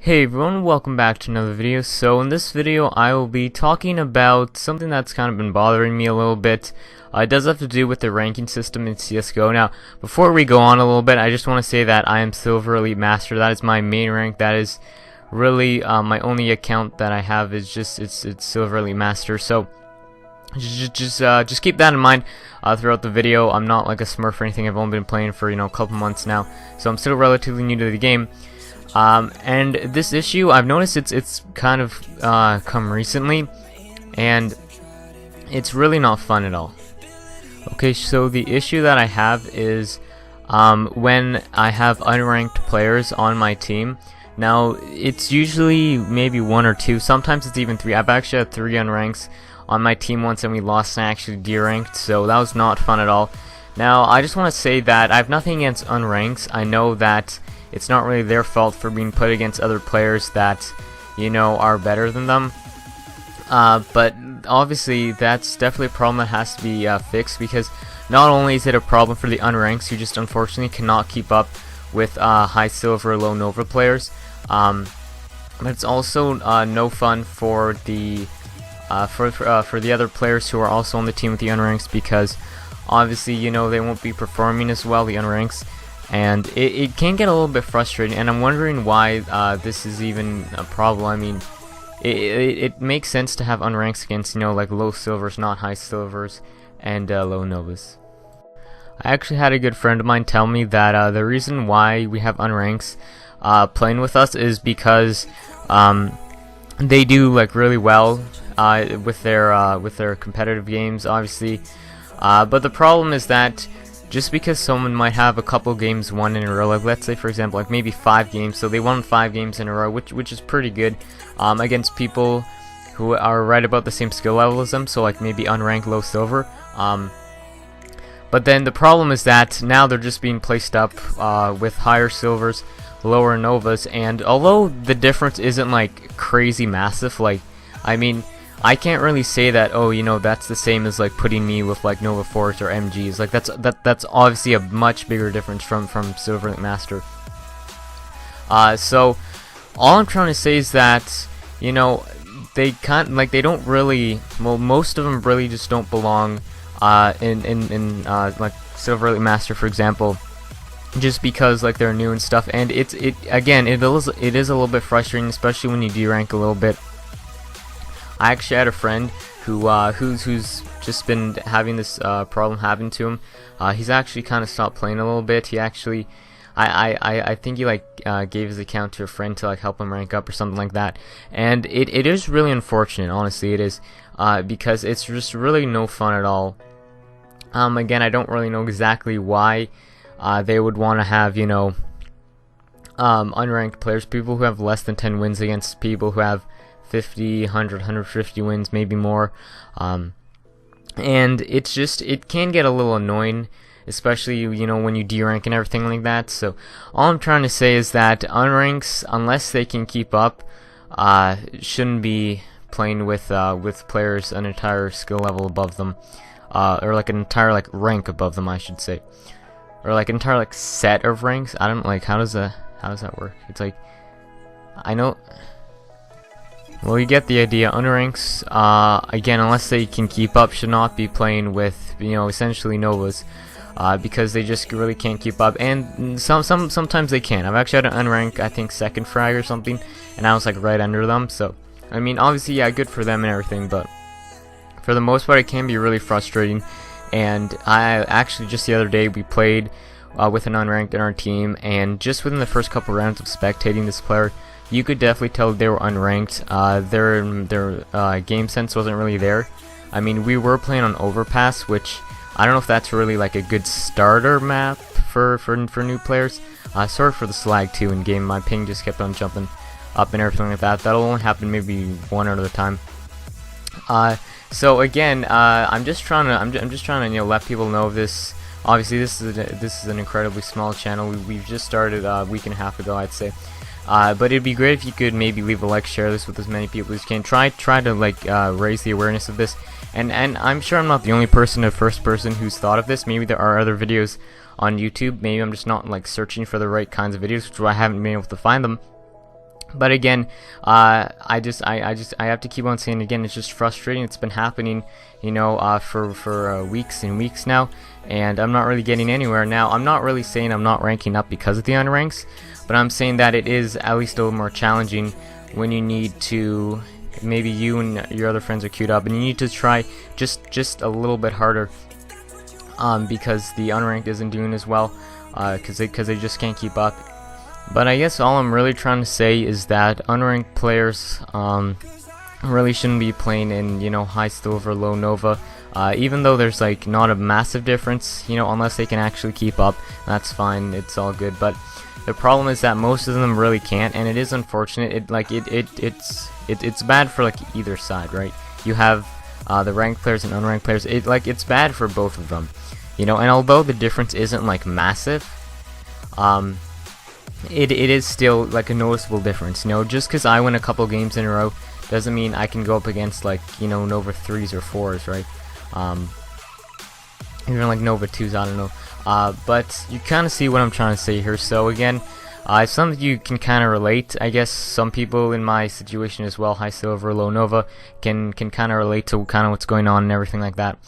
Hey everyone, welcome back to another video. So in this video I will be talking about something that's kind of been bothering me a little bit. It does have to do with the ranking system in CSGO. Now, before we go on a little bit, I just want to say that I am Silver Elite Master. That is my main rank. That is really my only account that I have is it's Silver Elite Master. So just keep that in mind throughout the video. I'm not like a smurf or anything. I've only been playing for a couple months now, so I'm still relatively new to the game. And this issue, I've noticed it's kind of come recently, and it's really not fun at all. Okay, so the issue that I have is when I have unranked players on my team. Now, it's usually maybe one or two, sometimes it's even three. I've actually had 3 unranks on my team once, and we lost and I actually deranked, so that was not fun at all. Now, I just want to say that I have nothing against unranks. I know that it's not really their fault for being put against other players that, are better than them. But obviously, that's definitely a problem that has to be fixed, because not only is it a problem for the unranks who just unfortunately cannot keep up with high silver, low nova players, but it's also no fun for the for the other players who are also on the team with the unranks, because obviously they won't be performing as well, the unranks. And it can get a little bit frustrating, and I'm wondering why this is even a problem. I mean, it makes sense to have unranks against, like low silvers, not high silvers, and low novas. I actually had a good friend of mine tell me that the reason why we have unranks playing with us is because they do like really well with their competitive games, obviously. But the problem is that just because someone might have a couple games won in a row, like let's say for example like maybe 5 games, so they won 5 games in a row, which is pretty good against people who are right about the same skill level as them, so like maybe unranked low silver. But then the problem is that now they're just being placed up with higher silvers, lower novas, and although the difference isn't like crazy massive, like I mean, I can't really say that, that's the same as like putting me with like Nova 4s or MGs. Like that's obviously a much bigger difference from Silver Elite Master. So all I'm trying to say is that they don't really, well, most of them really just don't belong in like Silver Elite Master, for example, just because like they're new and stuff. And it is a little bit frustrating, especially when you derank a little bit. I actually had a friend who's just been having this problem happen to him. He's actually kind of stopped playing a little bit. He actually, I think he gave his account to a friend to like help him rank up or something like that. And it is really unfortunate, honestly, it is, because it's just really no fun at all. Again, I don't really know exactly why they would want to have unranked players, people who have less than 10 wins against people who have 50, 100, 150 wins, maybe more, and it can get a little annoying, especially when you derank and everything like that. So all I'm trying to say is that unranks, unless they can keep up, shouldn't be playing with players an entire skill level above them, or like an entire like rank above them, I should say, or like an entire like set of ranks. I don't how does that work? It's like, I know. Well, you get the idea. Unranks, again, unless they can keep up, should not be playing with, essentially novas, because they just really can't keep up. And sometimes they can. I've actually had an unrank, I think, second frag or something, and I was like right under them. So, I mean, obviously, yeah, good for them and everything, but for the most part, it can be really frustrating. And I actually just the other day we played with an unranked in our team, and just within the first couple rounds of spectating this player, you could definitely tell they were unranked. Their game sense wasn't really there. I mean, we were playing on Overpass, which I don't know if that's really like a good starter map for new players. Sorry for the slag too in game. My ping just kept on jumping up and everything like that. That'll only happen maybe one at a time. So again, I'm just trying to let people know this. Obviously, this is an incredibly small channel. We've just started a week and a half ago, I'd say. But it'd be great if you could maybe leave a like, share this with as many people as you can. Try to raise the awareness of this. And I'm sure I'm not the only person, the first person who's thought of this. Maybe there are other videos on YouTube. Maybe I'm just not like searching for the right kinds of videos, which I haven't been able to find them. But again, I have to keep on saying again, it's just frustrating. It's been happening, you know, for weeks and weeks now, and I'm not really getting anywhere. Now, I'm not really saying I'm not ranking up because of the unranks, but I'm saying that it is at least a little more challenging when you need to, maybe you and your other friends are queued up, and you need to try just a little bit harder, because the unranked isn't doing as well, because they just can't keep up. But I guess all I'm really trying to say is that unranked players really shouldn't be playing in, you know, high silver, low nova, even though there's like not a massive difference, you know, unless they can actually keep up. That's fine, it's all good. But the problem is that most of them really can't, and it is unfortunate. It's bad for like either side, right? You have the ranked players and unranked players. It's bad for both of them, you know. And although the difference isn't like massive, it is still like a noticeable difference, you know. Just because I win a couple games in a row doesn't mean I can go up against like, you know, Nova 3s or 4s, right? Even like Nova 2s, I don't know. But you kind of see what I'm trying to say here. So again, it's something you can kind of relate. I guess some people in my situation as well, high silver, low nova, can kind of relate to kind of what's going on and everything like that.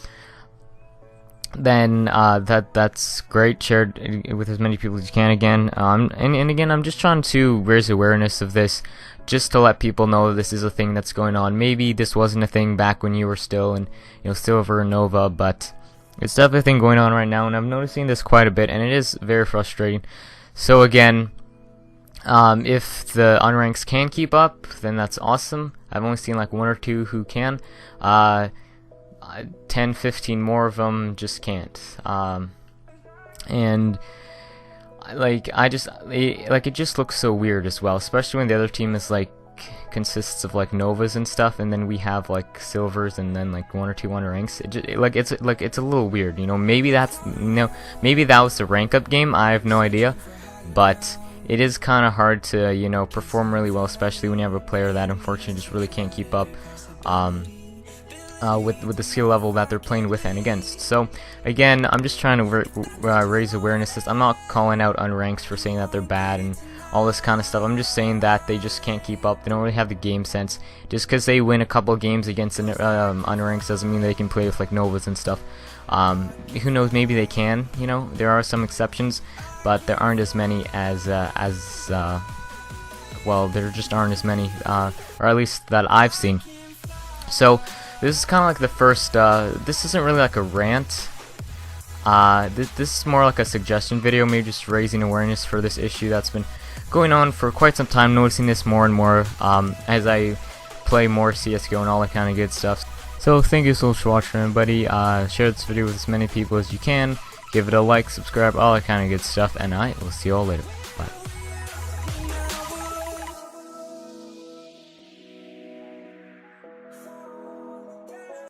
Then that's great. Share it with as many people as you can again. And again, I'm just trying to raise awareness of this, just to let people know that this is a thing that's going on. Maybe this wasn't a thing back when you were still in, you know, silver and nova, but it's definitely a thing going on right now, and I'm noticing this quite a bit, and it is very frustrating. So again, if the unranks can keep up, then that's awesome. I've only seen like 1 or 2 who can. 10, 15 more of them just can't. And like it just looks so weird as well, especially when the other team is like consists of like novas and stuff, and then we have like silvers and then like 1 or 2 unranks. It's a little weird, you know. Maybe that's, you know, maybe that was the rank up game. I have no idea, but it is kind of hard to, you know, perform really well, especially when you have a player that unfortunately just really can't keep up with the skill level that they're playing with and against. So again, I'm just trying to raise awareness. I'm not calling out unranks for saying that they're bad and all this kind of stuff. I'm just saying that they just can't keep up. They don't really have the game sense. Just because they win a couple games against unranks doesn't mean they can play with like novas and stuff. Who knows? Maybe they can. You know, there are some exceptions, but there aren't as many as well. There just aren't as many, or at least that I've seen. So this is kind of like the first. This isn't really like a rant. This is more like a suggestion video, maybe just raising awareness for this issue that's been going on for quite some time. Noticing this more and more as I play more CS:GO and all that kind of good stuff. So thank you so much for watching, everybody. Share this video with as many people as you can. Give it a like, subscribe, all that kind of good stuff, and I will see you all later.